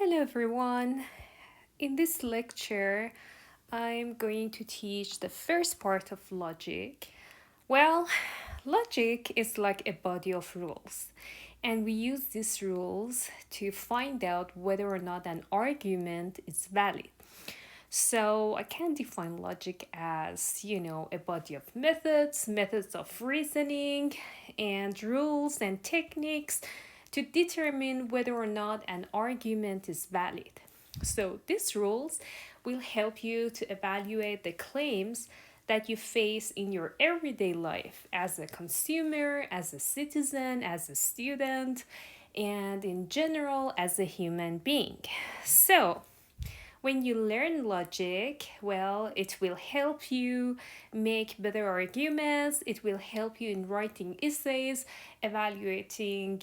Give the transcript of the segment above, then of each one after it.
Hello everyone. In this lecture, I'm going to teach the first part of logic. Well, logic is like a body of rules, and we use these rules to find out whether or not an argument is valid. So I can define logic as, a body of methods of reasoning, and rules and techniques to determine whether or not an argument is valid. So these rules will help you to evaluate the claims that you face in your everyday life as a consumer, as a citizen, as a student, and in general as a human being. So, when you learn logic, well, it will help you make better arguments. It will help you in writing essays, evaluating,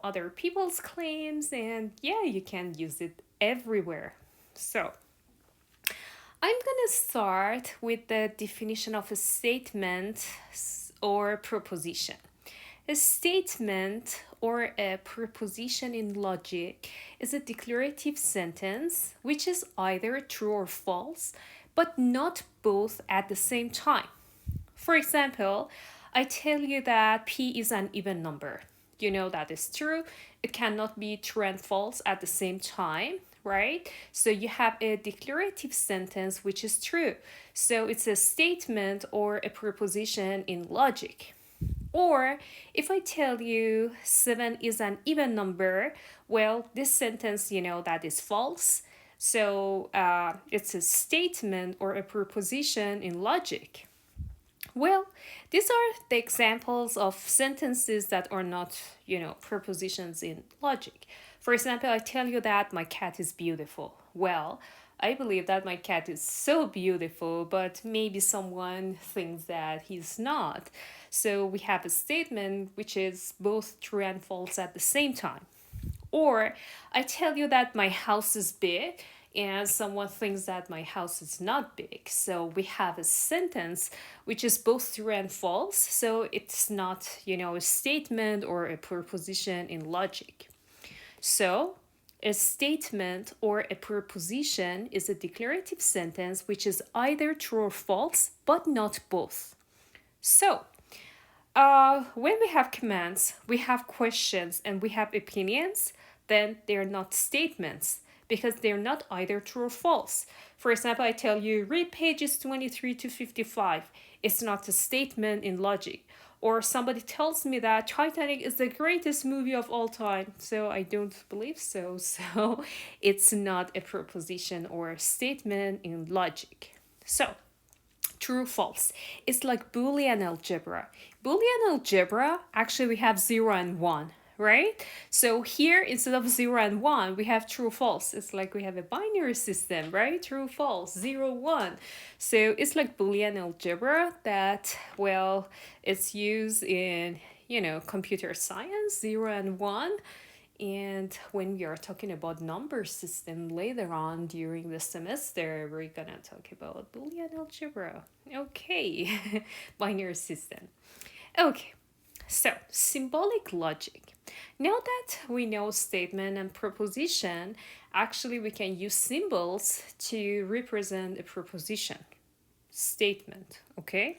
other people's claims, and yeah, you can use it everywhere. So, I'm gonna start with the definition of a statement or proposition. A statement or a proposition in logic is a declarative sentence which is either true or false, but not both at the same time. For example, I tell you that p is an even number. You know that is true. It cannot be true and false at the same time, right? So you have a declarative sentence which is true. So it's a statement or a proposition in logic. Or if I tell you 7 is an even number, well, this sentence, that is false. So it's a statement or a proposition in logic. Well, these are the examples of sentences that are not, prepositions in logic. For example, I tell you that my cat is beautiful. Well, I believe that my cat is so beautiful, but maybe someone thinks that he's not. So we have a statement which is both true and false at the same time. Or I tell you that my house is big and someone thinks that my house is not big. So we have a sentence which is both true and false. So it's not, a statement or a proposition in logic. So a statement or a proposition is a declarative sentence which is either true or false, but not both. So, when we have commands, we have questions, and we have opinions, then they're not statements because they're not either true or false. For example, I tell you, read pages 23 to 55. It's not a statement in logic. Or somebody tells me that Titanic is the greatest movie of all time. So I don't believe so. So it's not a proposition or a statement in logic. So, true false. It's like Boolean algebra. Boolean algebra, actually we have 0 and 1, right? So here instead of 0 and 1, we have true false. It's like we have a binary system, right? True false, 0 1. So it's like Boolean algebra that, well, it's used in, computer science, 0 and 1. And when we are talking about number system later on during the semester, we're gonna talk about Boolean algebra. Okay, binary system. Okay, so symbolic logic. Now that we know statement and proposition, actually we can use symbols to represent a proposition, statement, okay?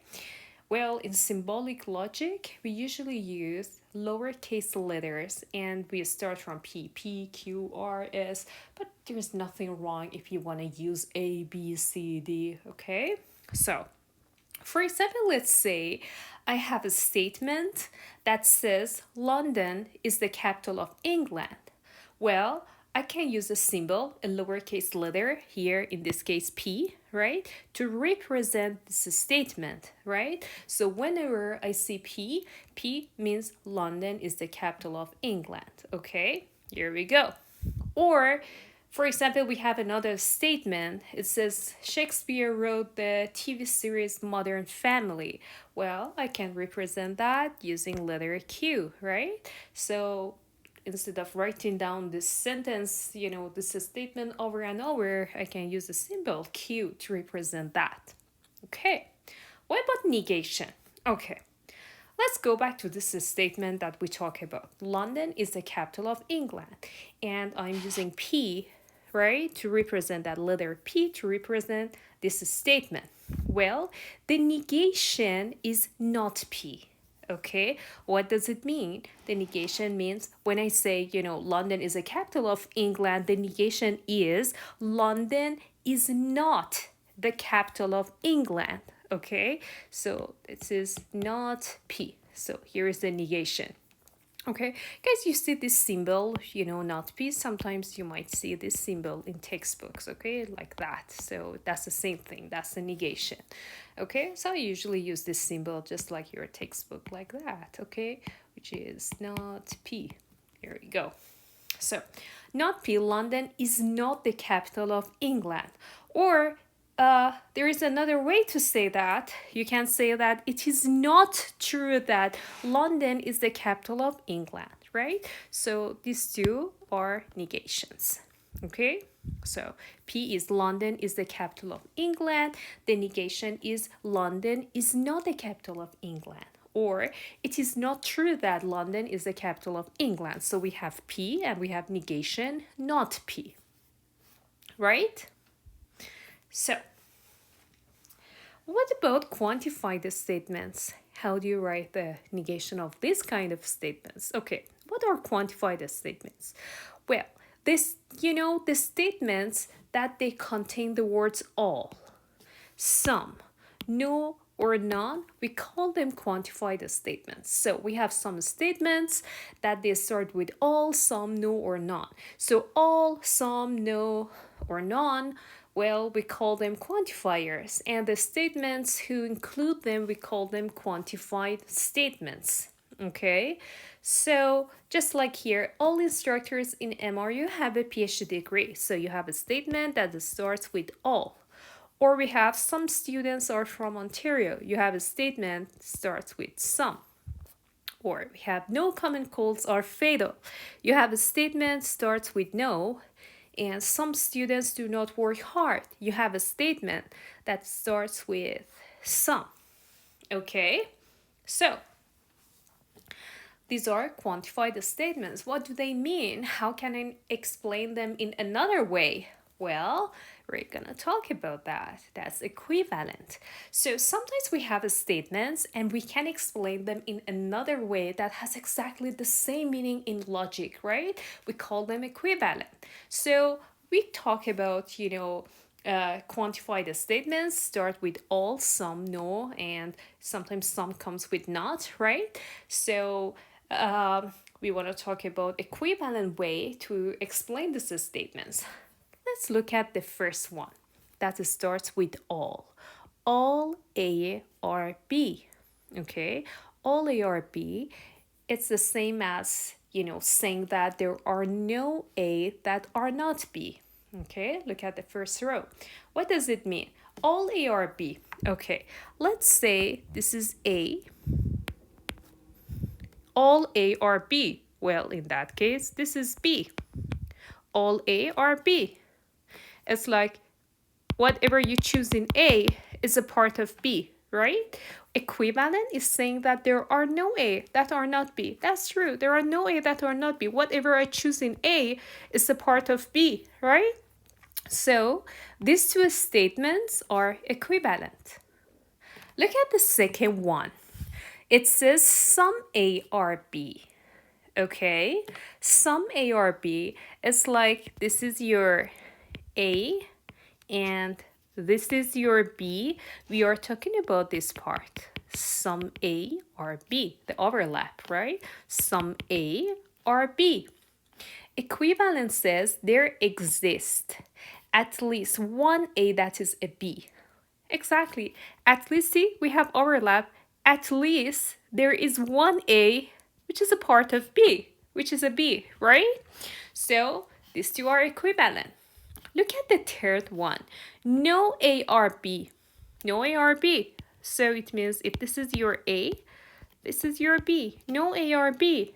Well, in symbolic logic, we usually use lowercase letters and we start from P, Q, R, S, but there's nothing wrong if you want to use A, B, C, D, okay? So, for example, let's say I have a statement that says London is the capital of England. Well, I can use a symbol, a lowercase letter, here in this case P, right, to represent this statement, right? So whenever I see P, P means London is the capital of England, okay? Here we go. Or, for example, we have another statement. It says Shakespeare wrote the TV series Modern Family. Well, I can represent that using letter Q, right? So instead of writing down this sentence, this statement over and over, I can use a symbol Q to represent that. Okay, what about negation? Okay, let's go back to this statement that we talk about. London is the capital of England, and I'm using P right? To represent that letter P, to represent this statement. Well, the negation is not P. Okay, what does it mean? The negation means when I say, London is the capital of England, the negation is London is not the capital of England. Okay, so this is not P. So here is the negation. Okay, guys, you see this symbol, not P. Sometimes you might see this symbol in textbooks, okay, like that. So that's the same thing, that's the negation. Okay, so I usually use this symbol just like your textbook, like that, okay, which is not P. There we go. So, not P, London is not the capital of England. Or there is another way to say that. You can say that it is not true that London is the capital of England, right? So these two are negations. Okay, so P is London is the capital of England. The negation is London is not the capital of England. Or it is not true that London is the capital of England. So we have P and we have negation, not P. Right? So, what about quantified statements? How do you write the negation of this kind of statements? Okay, what are quantified statements? Well, the statements that they contain the words all, some, no, or none, we call them quantified statements. So we have some statements that they start with all, some, no, or none. So all, some, no, or none, well, we call them quantifiers. And the statements who include them, we call them quantified statements. Okay, so just like here, all instructors in MRU have a PhD degree. So you have a statement that starts with all. Or we have some students are from Ontario. You have a statement that starts with some. Or we have no common colds are fatal. You have a statement starts with no. And some students do not work hard. You have a statement that starts with some. Okay, so these are quantified statements. What do they mean? How can I explain them in another way? Well, we're gonna talk about that. That's equivalent. So sometimes we have statements and we can explain them in another way that has exactly the same meaning in logic, right? We call them equivalent. So we talk about, quantified statements start with all, some, no, and sometimes some comes with not, right? So we want to talk about equivalent way to explain these statements. Let's look at the first one that starts with all. All A or B. Okay, all A or B, it's the same as, saying that there are no A that are not B. Okay, look at the first row. What does it mean? All A or B. Okay, let's say this is A. All A or B. Well, in that case, this is B. All A or B. It's like whatever you choose in A is a part of B, right? Equivalent is saying that there are no A that are not B. That's true. There are no A that are not B. Whatever I choose in A is a part of B, right? So these two statements are equivalent. Look at the second one. It says some A or B. Okay, some A or B is like this is your A and this is your B. We are talking about this part. Some A or B, the overlap, right? Some A or B. Equivalent says there exists at least one A that is a B. Exactly. At least, see, we have overlap. At least there is one A which is a part of B, which is a B, right? So these two are equivalent. Look at the third one. No A or B. No A or B. So it means if this is your A, this is your B. No A or B.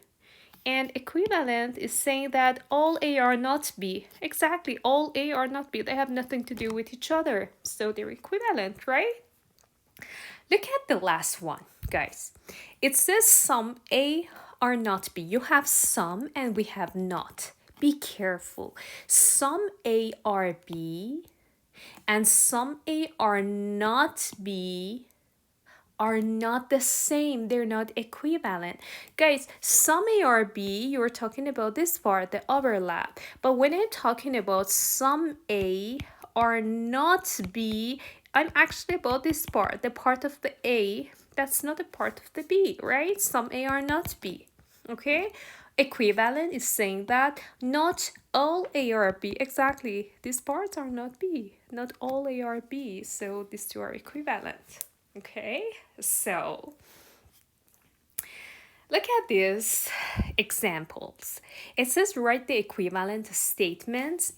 And equivalent is saying that all A are not B. Exactly, all A are not B. They have nothing to do with each other. So they're equivalent, right? Look at the last one, guys. It says some A are not B. You have some and we have not. Be careful. Some A are B and some A are not B are not the same. They're not equivalent. Guys, some A or B, you're talking about this part, the overlap. But when I'm talking about some A are not B, I'm actually about this part, the part of the A that's not a part of the B, right? Some A are not B. Okay? Equivalent is saying that not all A are B. Exactly. These parts are not B. Not all A are B. So these two are equivalent. Okay? So look at these examples. It says write the equivalent statements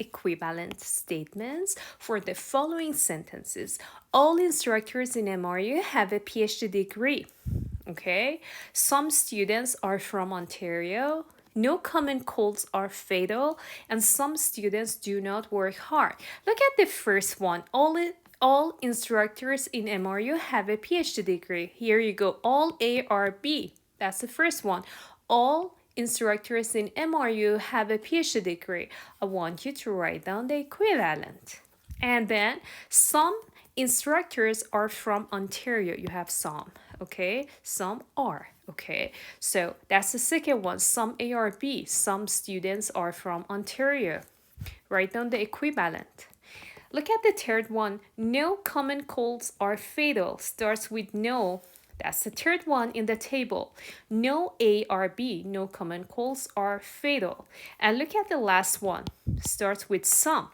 for the following sentences. All instructors in MRU have a PhD degree. Okay? Some students are from Ontario. No common colds are fatal, and some students do not work hard. Look at the first one. All instructors in MRU have a PhD degree. Here you go. All A are B. That's the first one. All instructors in MRU have a PhD degree. I want you to write down the equivalent. And then some instructors are from Ontario. You have some, okay? Some are, okay? So that's the second one. Some A or B. Some students are from Ontario. Write down the equivalent. Look at the third one. No common colds are fatal. Starts with no. That's the third one in the table. No A or B. No common colds are fatal. And look at the last one. Starts with some.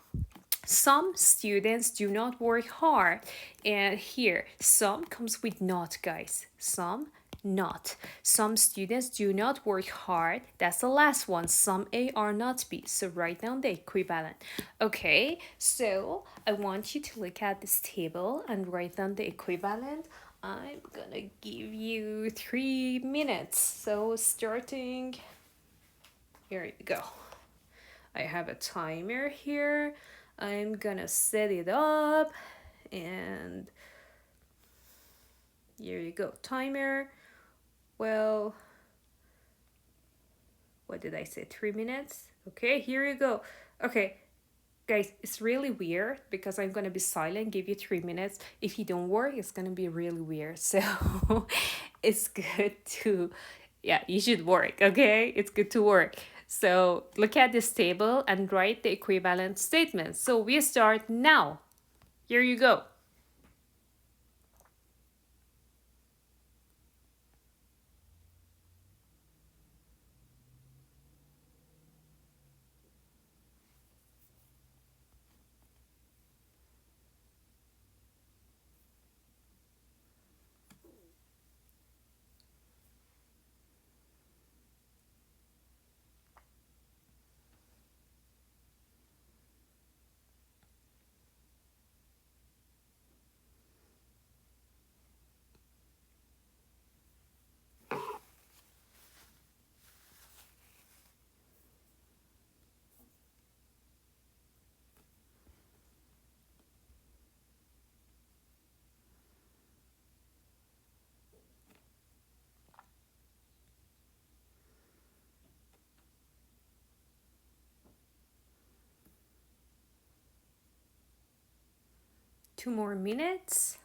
Some students do not work hard. And here, some comes with not, guys. Some, not. Some students do not work hard. That's the last one. Some A are not B. So write down the equivalent. Okay, so I want you to look at this table and write down the equivalent. I'm gonna give you 3 minutes. So starting, here you go. I have a timer here. I'm gonna set it up and here you go. Timer. Well, what did I say? 3 minutes? Okay, here you go. Okay, guys, it's really weird because I'm gonna be silent, give you 3 minutes. If you don't work, it's gonna be really weird. So it's good to, yeah, you should work, okay? It's good to work. So look at this table and write the equivalent statements. So we start now. Here you go. Two more minutes.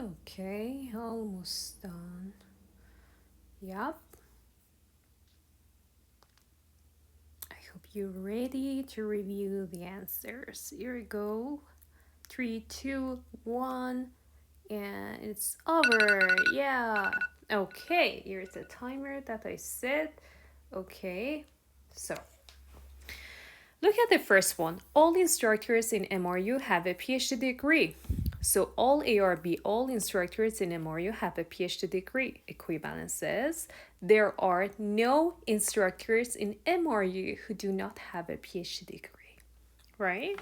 Okay, almost done. Yep. I hope you're ready to review the answers. Here we go. 3, 2, 1, and it's over. Yeah. Okay, here's the timer that I set. Okay, so look at the first one. All instructors in MRU have a PhD degree. So all ARB, all instructors in MRU have a PhD degree. Equivalent says there are no instructors in MRU who do not have a PhD degree, right?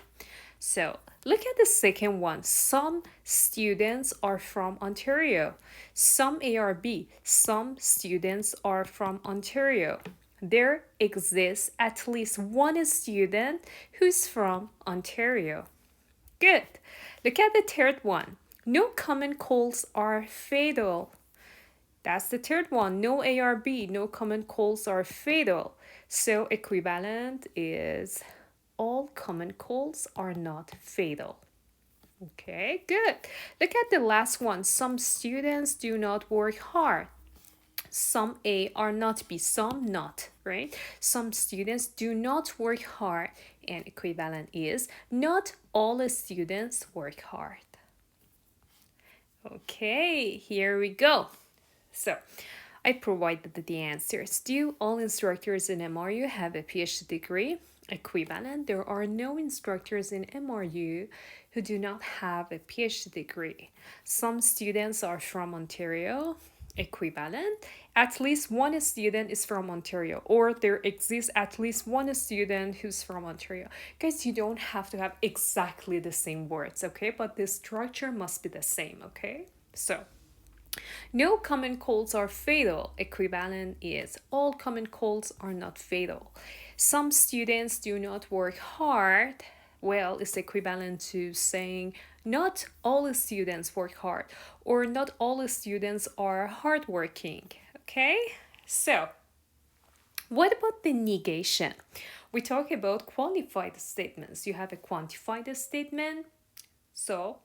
So look at the second one. Some students are from Ontario. Some ARB, some students are from Ontario. There exists at least one student who's from Ontario. Good. Look at the third one. No common colds are fatal. That's the third one. No ARB, no common colds are fatal. So equivalent is all common colds are not fatal. Okay, good. Look at the last one. Some students do not work hard. Some A are not B, some not, right? Some students do not work hard, and equivalent is not all students work hard. Okay, here we go. So, I provided the answers. Do all instructors in MRU have a PhD degree? Equivalent, there are no instructors in MRU who do not have a PhD degree. Some students are from Ontario. Equivalent, at least one student is from Ontario, or there exists at least one student who's from Ontario. Guys, you don't have to have exactly the same words, okay? But the structure must be the same, okay? So, no common colds are fatal. Equivalent is all common colds are not fatal. Some students do not work hard. Well, it's equivalent to saying not all students work hard or not all students are hardworking. Okay? So, what about the negation? We talk about qualified statements. You have a quantified statement. So,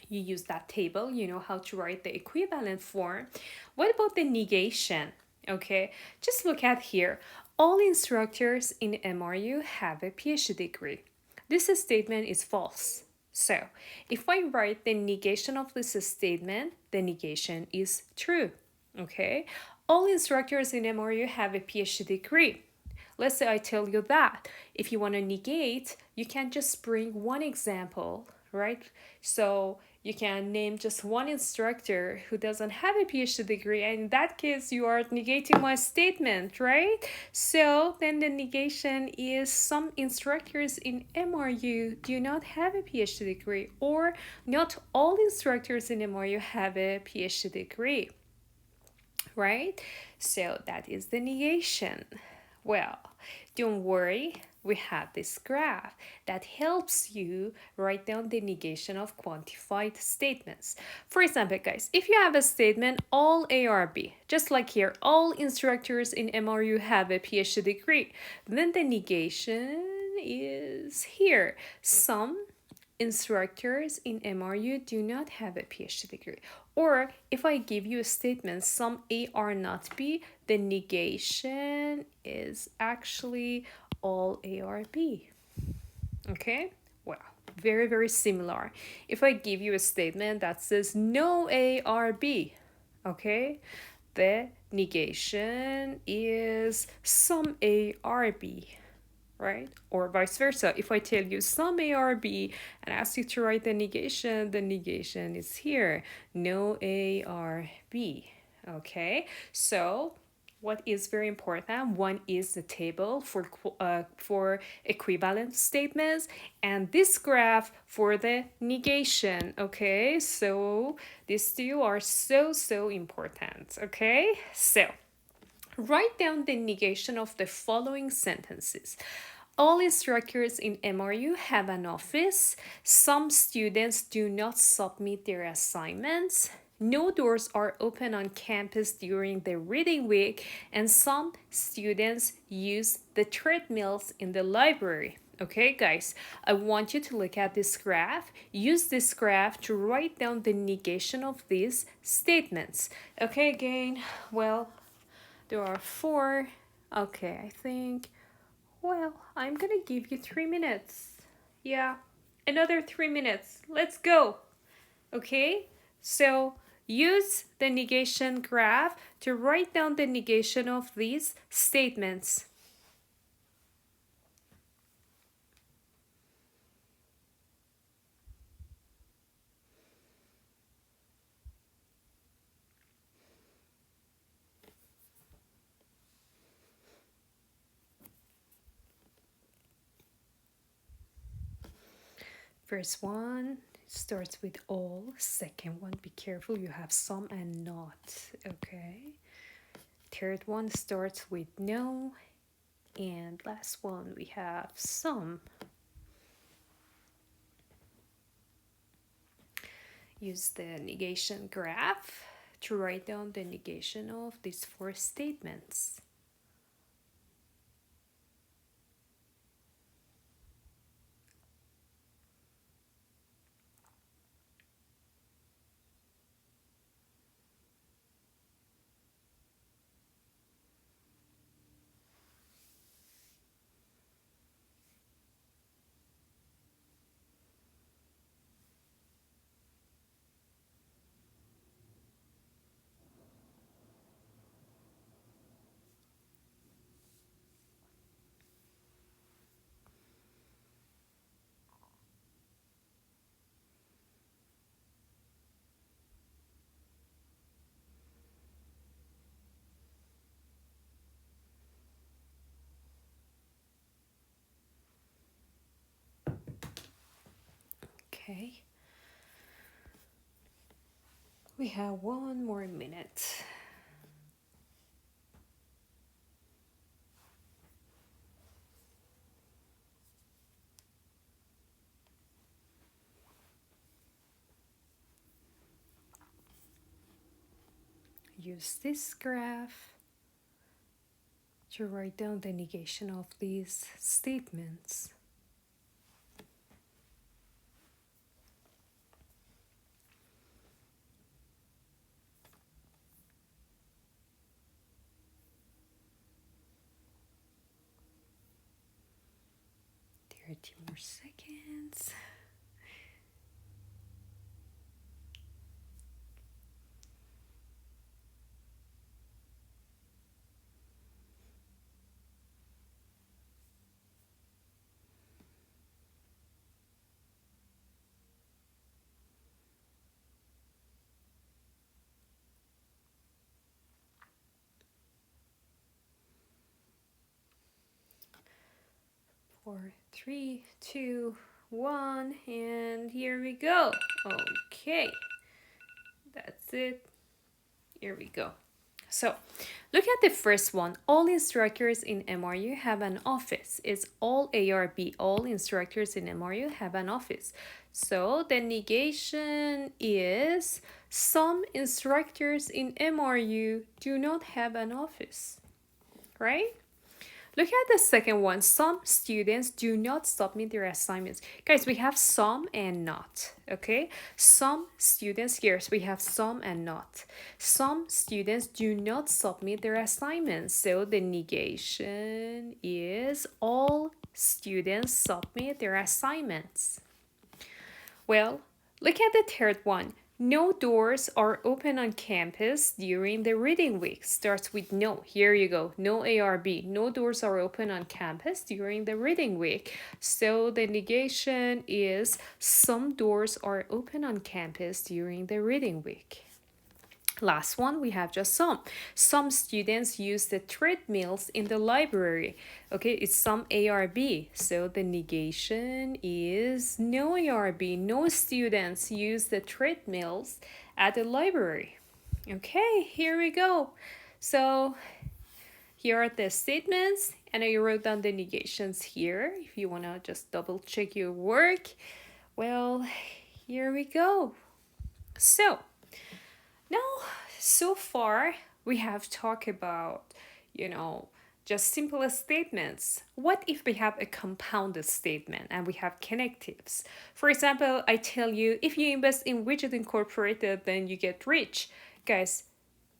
you use that table, you know how to write the equivalent form. What about the negation? Okay, just look at here. All instructors in MRU have a PhD degree. This statement is false. So, if I write the negation of this statement, the negation is true. Okay, all instructors in MRU have a PhD degree. Let's say I tell you that. If you want to negate, you can just bring one example, right? So you can name just one instructor who doesn't have a PhD degree, and in that case, you are negating my statement, right? So then the negation is some instructors in MRU do not have a PhD degree, or not all instructors in MRU have a PhD degree, right? So that is the negation. Well, don't worry, we have this graph that helps you write down the negation of quantified statements. For example, guys, if you have a statement all ARB, just like here, all instructors in MRU have a PhD degree, then the negation is here. Some instructors in MRU do not have a PhD degree. Or if I give you a statement, some A are not B, the negation is actually all A are B. Okay? Well, very, very similar. If I give you a statement that says no A are B, okay? The negation is some A are B, right? Or vice versa. If I tell you some A are B and ask you to write the negation is here. No A are B. Okay, so what is very important? One is the table for equivalent statements, and this graph for the negation. Okay, so these two are so important. Okay, so write down the negation of the following sentences. All instructors in MRU have an office. Some students do not submit their assignments. No doors are open on campus during the reading week, and some students use the treadmills in the library. Okay, guys, I want you to look at this graph. Use this graph to write down the negation of these statements. Okay, again, well, there are four. Okay, I think, well, I'm gonna give you 3 minutes. Yeah, another 3 minutes. Let's go. Okay, so use the negation graph to write down the negation of these statements. First one starts with all. Second one, be careful, you have some and not. Okay. Third one starts with no. And last one, we have some. Use the negation graph to write down the negation of these four statements. Okay. We have 1 more minute. Use this graph to write down the negation of these statements. There are 2 more seconds. Four, three, two, one, and here we go. Okay, that's it. Here we go. So, look at the first one. All instructors in MRU have an office. It's all ARB. All instructors in MRU have an office. So, the negation is some instructors in MRU do not have an office, right? Look at the second one. Some students do not submit their assignments. Guys, we have some and not, okay? Some students, here, so we have some and not. Some students do not submit their assignments. So the negation is all students submit their assignments. Well, look at the third one. No doors are open on campus during the reading week. Starts with no. Here you go. No ARB. No doors are open on campus during the reading week. So the negation is some doors are open on campus during the reading week. Last one, we have just some. Some students use the treadmills in the library. Okay, it's some ARB. So the negation is no ARB. No students use the treadmills at the library. Okay, here we go. So here are the statements, and I wrote down the negations here if you want to just double check your work. Well, here we go. So, now, so far, we have talked about, you know, just simple statements. What if we have a compounded statement and we have connectives? For example, I tell you, if you invest in Widget Incorporated, then you get rich. Guys,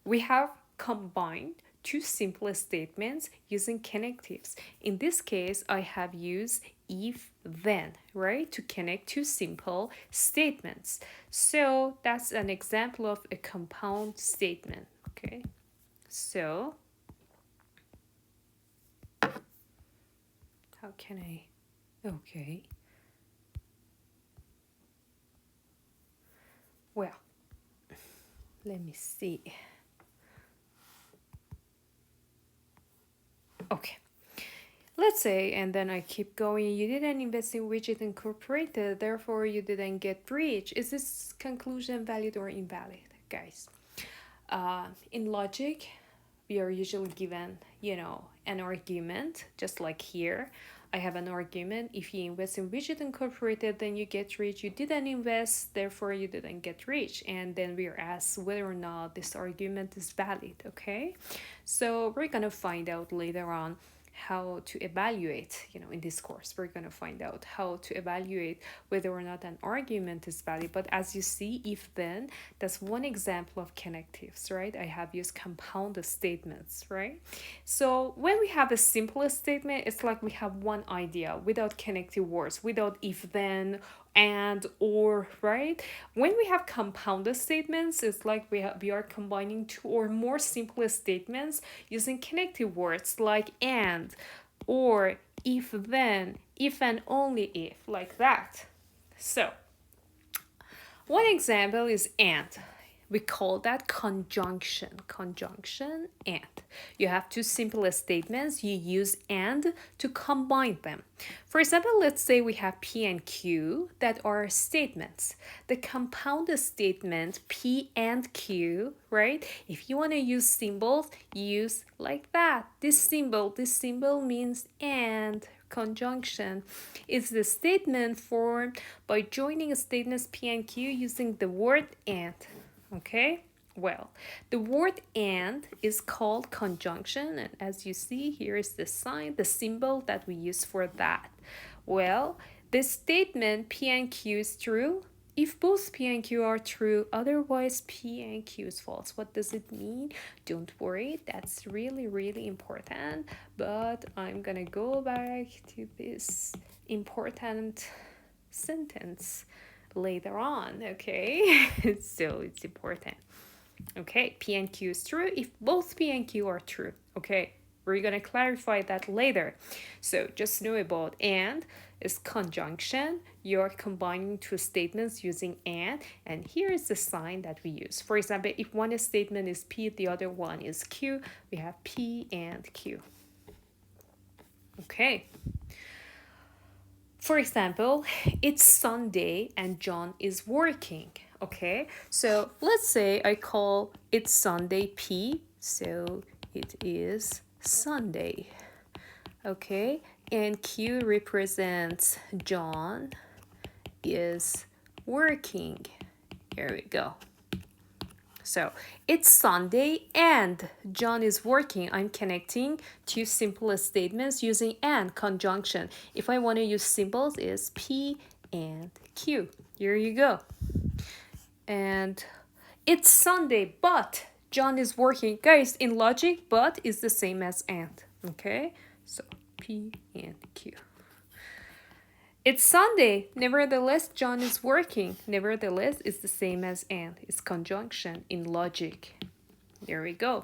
we have combined two simple statements using connectives. In this case, I have used if then, right, to connect two simple statements. So that's an example of a compound statement. Okay, so how can I? Okay. Well, let me see. Okay. Let's say, and then I keep going, you didn't invest in Widget Incorporated, therefore you didn't get rich. Is this conclusion valid or invalid, guys? In logic, we are usually given, an argument, just like here. I have an argument. If you invest in Widget Incorporated, then you get rich. You didn't invest, therefore you didn't get rich. And then we are asked whether or not this argument is valid, okay? So we're gonna find out later on how to evaluate, in this course we're going to find out how to evaluate whether or not an argument is valid. But as you see, if then, that's one example of connectives, right? I have used compounded statements, right? So when we have a simple statement, it's like we have one idea without connective words, without if then, and, or, right? When we have compounded statements, it's like we are combining two or more simple statements using connective words like and, or, if then, if and only if, like that. So one example is and. We call that conjunction and. You have two simple statements, you use and to combine them. For example, let's say we have P and Q that are statements. The compounded statement P and Q, right? If you want to use symbols, use like that. This symbol means and. Conjunction is the statement formed by joining statements P and Q using the word and. Okay, well, the word and is called conjunction, and as you see, here is the sign, the symbol that we use for that. Well, the statement P and Q is true if both P and Q are true, otherwise P and Q is false. What does it mean? Don't worry, that's really, really important, but I'm gonna go back to this important sentence later on, okay? So it's important. Okay, P and Q is true if both P and Q are true. Okay, we're gonna clarify that later. So just know about and is conjunction. You're combining two statements using and here is the sign that we use. For example, if one statement is P, the other one is Q, we have P and Q. Okay. For example, it's Sunday and John is working. Okay, so let's say I call it Sunday P, so it is Sunday. Okay, and Q represents John is working. Here we go. So it's Sunday and John is working. I'm connecting two simple statements using and conjunction. If I want to use symbols, is P and Q. Here you go. And it's Sunday, but John is working. Guys, in logic, but is the same as and. Okay, so P and Q. It's Sunday, nevertheless, John is working. Nevertheless is the same as and. It's conjunction in logic. There we go.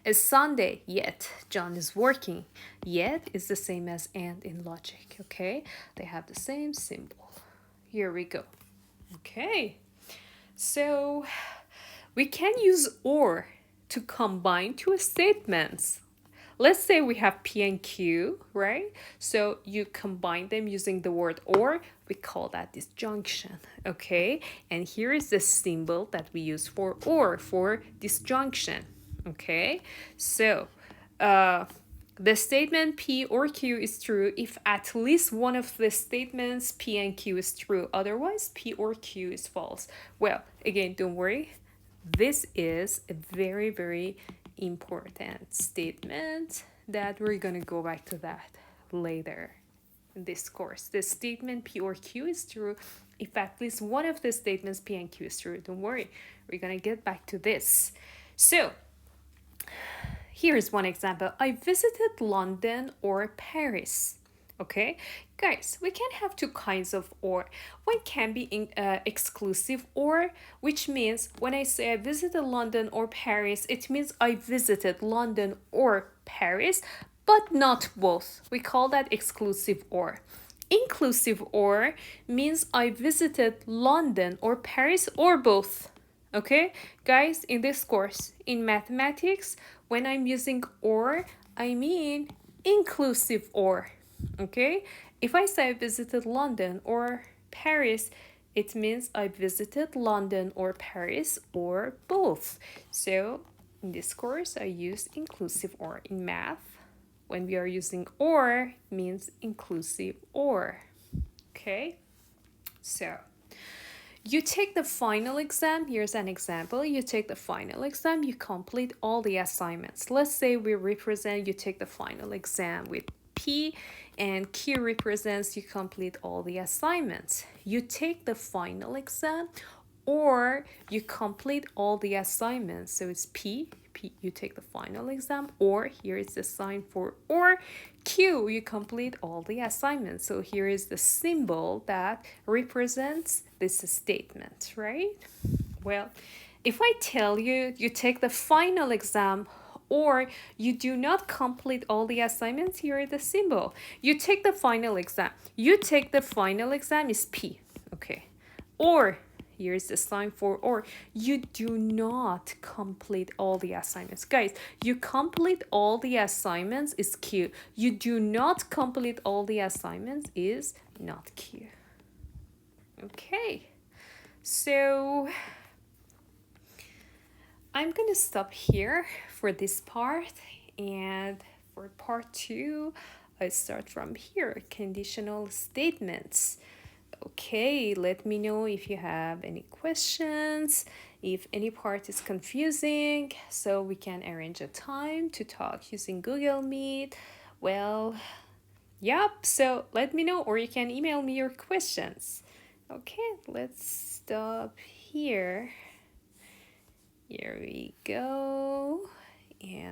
It's Sunday, yet John is working. Yet is the same as and in logic, okay? They have the same symbol. Here we go. Okay, so we can use or to combine two statements. Let's say we have P and Q, right? So you combine them using the word or, we call that disjunction, okay? And here is the symbol that we use for or, for disjunction, okay? So the statement P or Q is true if at least one of the statements P and Q is true. Otherwise, P or Q is false. Well, again, don't worry. This is a very, very important statement that we're gonna go back to that later in this course. The statement P or Q is true if at least one of the statements P and Q is true. Don't worry, we're gonna get back to this. So here's one example. I visited London or Paris. Okay, guys, we can have two kinds of or. One can be exclusive or, which means when I say I visited London or Paris, it means I visited London or Paris, but not both. We call that exclusive or. Inclusive or means I visited London or Paris or both. Okay, guys, in this course in mathematics, when I'm using or, I mean inclusive or. Okay, if I say I visited London or Paris, it means I visited London or Paris or both. So in this course, I use inclusive or. In math, when we are using or, means inclusive or. Okay, so you take the final exam. Here's an example. You take the final exam, you complete all the assignments. Let's say we represent, you take the final exam with P and Q represents you complete all the assignments. You take the final exam or you complete all the assignments. So it's P, you take the final exam, or here is the sign for or. Q, you complete all the assignments. So here is the symbol that represents this statement, right? Well, if I tell you, you take the final exam or you do not complete all the assignments, here is the symbol. You take the final exam. You take the final exam is P, okay? Or here's the sign for or. You do not complete all the assignments. Guys, you complete all the assignments is Q. You do not complete all the assignments is not Q. Okay, so I'm gonna stop here for this part, and for part 2, I start from here, conditional statements. Okay, let me know if you have any questions, if any part is confusing, so we can arrange a time to talk using Google Meet. Well, yep, so let me know, or you can email me your questions. Okay, let's stop here. Here we go. And